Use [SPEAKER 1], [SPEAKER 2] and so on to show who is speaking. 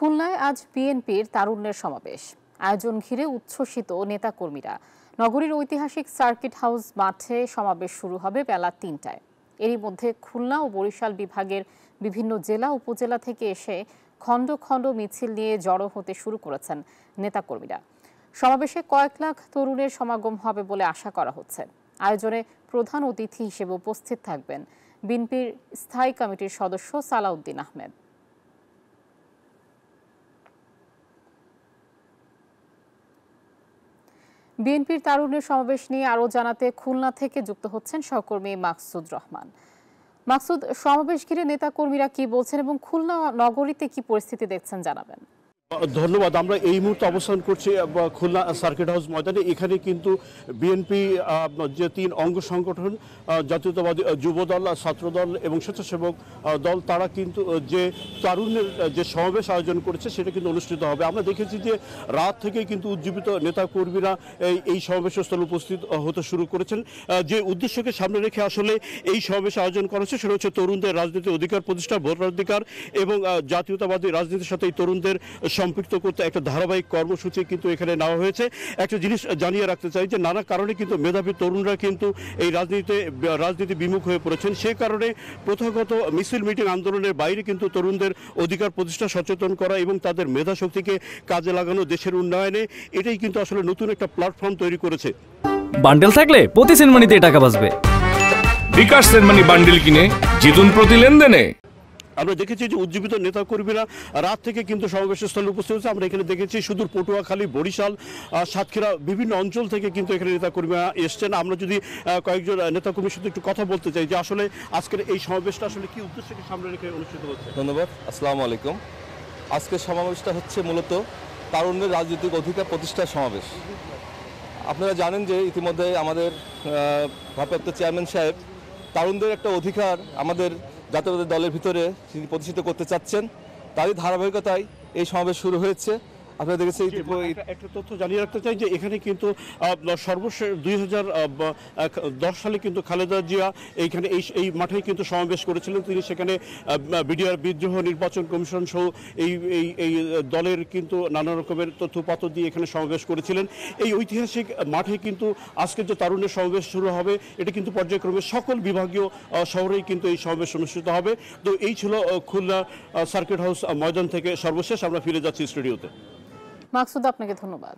[SPEAKER 1] খুলনায় আজ বিএনপির তারুণ্যের সমাবেশ। আয়োজন ঘিরে উচ্ছ্বসিত নেতাকর্মীরা। নগরীর ঐতিহাসিক সার্কিট হাউস মাঠে সমাবেশ শুরু হবে বেলা ৩টায়। এরই মধ্যে খুলনা ও বরিশাল বিভাগের বিভিন্ন জেলা উপজেলা থেকে এসে খণ্ড খণ্ড মিছিল নিয়ে জড়ো হতে শুরু করেছেন নেতাকর্মীরা। সমাবেশে কয়েক লাখ তরুণের সমাগম হবে বলে আশা করা হচ্ছে। আয়োজনে প্রধান অতিথি হিসেবে উপস্থিত থাকবেন বিএনপির স্থায়ী কমিটির সদস্য সালাউদ্দিন আহমেদ। বিএনপির তারুণ্যের সমাবেশ নিয়ে আরও জানাতে খুলনা থেকে যুক্ত হচ্ছেন সহকর্মী মাকসুদ রহমান। মাকসুদ, সমাবেশ ঘিরে নেতাকর্মীরা কি বলছেন এবং খুলনা নগরীতে কি পরিস্থিতি দেখছেন জানাবেন।
[SPEAKER 2] ধন্যবাদ। আমরা এই মুহূর্তে অবস্থান করছি খুলনা সার্কিট হাউস ময়দানে। এখানে কিন্তু বিএনপি যে ৩ অঙ্গ সংগঠন জাতীয়তাবাদী যুবদল, ছাত্রদল এবং স্বেচ্ছাসেবক দল, তারা কিন্তু যে তারুণ্যের যে সমাবেশ আয়োজন করেছে সেটা কিন্তু অনুষ্ঠিত হবে। আমরা দেখেছি যে রাত থেকে কিন্তু উজ্জীবিত নেতাকর্মীরা এই সমাবেশস্থলে উপস্থিত হতে শুরু করেছেন। যে উদ্দেশ্যকে সামনে রেখে আসলে এই সমাবেশ আয়োজন করা হচ্ছে সেটা হচ্ছে তরুণদের রাজনৈতিক অধিকার প্রতিষ্ঠা, ভোটাধিকার এবং জাতীয়তাবাদী রাজনীতির সাথে এই তরুণদের সম্পৃক্ত করতে একটা ধারাবাহিক কর্মসূচি কিন্তু এখানে নেওয়া হয়েছে। একটা জিনিস জানিয়ে রাখতে চাই যে নানা কারণে কিন্তু মেধাবী তরুণরা কিন্তু এই রাজনীতি বিমুখ হয়ে পড়েছেন। সে কারণে প্রথাগত মিছিল মিটিং আন্দোলনের বাইরে কিন্তু তরুণদের অধিকার প্রতিষ্ঠা, সচেতন করা এবং তাদের মেধা শক্তিকে কাজে লাগানো দেশের উন্নয়নে, এটাই কিন্তু আসলে নতুন একটা প্ল্যাটফর্ম তৈরি করেছে।
[SPEAKER 3] বান্ডেল থাকলে প্রতি সেনমানিতে টাকা বাঁচবে।
[SPEAKER 4] বিকাশ সেনমানি বান্ডেল কিনে জিতুন প্রতি লেনদেনে।
[SPEAKER 2] আমরা দেখেছি যে উজ্জীবিত নেতাকর্মীরা রাত থেকে কিন্তু সমাবেশের স্থলে উপস্থিত হয়েছে। আমরা এখানে দেখেছি সুদূর পটুয়াখালী, বরিশাল, সাতক্ষীরা বিভিন্ন অঞ্চল থেকে কিন্তু এখানে নেতাকর্মীরা এসছেন। আমরা যদি কয়েকজন নেতাকর্মীর সাথে একটু কথা বলতে চাই যে আসলে আজকের এই সমাবেশটা আসলে কি উদ্দেশ্যকে সামনে রেখে অনুষ্ঠিত হচ্ছে।
[SPEAKER 5] ধন্যবাদ। আসসালামু আলাইকুম। আজকের সমাবেশটা হচ্ছে মূলত তারুণ্যের রাজনৈতিক অধিকার প্রতিষ্ঠার সমাবেশ। আপনারা জানেন যে ইতিমধ্যে আমাদের ভারপ্রাপ্ত চেয়ারম্যান সাহেব তারুণদের একটা অধিকার আমাদের জাতীয়তাবাদী দলের ভিতরে তিনি প্রতিষ্ঠিত করতে চাচ্ছেন। তারই ধারাবাহিকতায় এই সমাবেশ শুরু হয়েছে। আপনারা দেখেছেন
[SPEAKER 2] একটা তথ্য জানিয়ে রাখতে চাই যে এখানে কিন্তু সর্বশেষ 2010 সালে কিন্তু খালেদা জিয়া এইখানে এই মাঠে কিন্তু সমাবেশ করেছিলেন। তিনি সেখানে বিডিআর বিদ্রোহ, নির্বাচন কমিশন সহ এই দলের কিন্তু নানা রকমের তথ্যপত্র দিয়ে এখানে সমাবেশ করেছিলেন। এই ঐতিহাসিক মাঠে কিন্তু আজকে যে তারুণ্যের সমাবেশ শুরু হবে, এটা কিন্তু পর্যায়ক্রমে সকল বিভাগীয় শহরেই কিন্তু এই সমাবেশ অনুষ্ঠিত হবে। তো এই ছিল খুলনা সার্কিট হাউস ময়দান থেকে সর্বশেষ। আমরা ফিরে যাচ্ছি স্টুডিওতে।
[SPEAKER 1] মাকসুদ, আপনাকে ধন্যবাদ।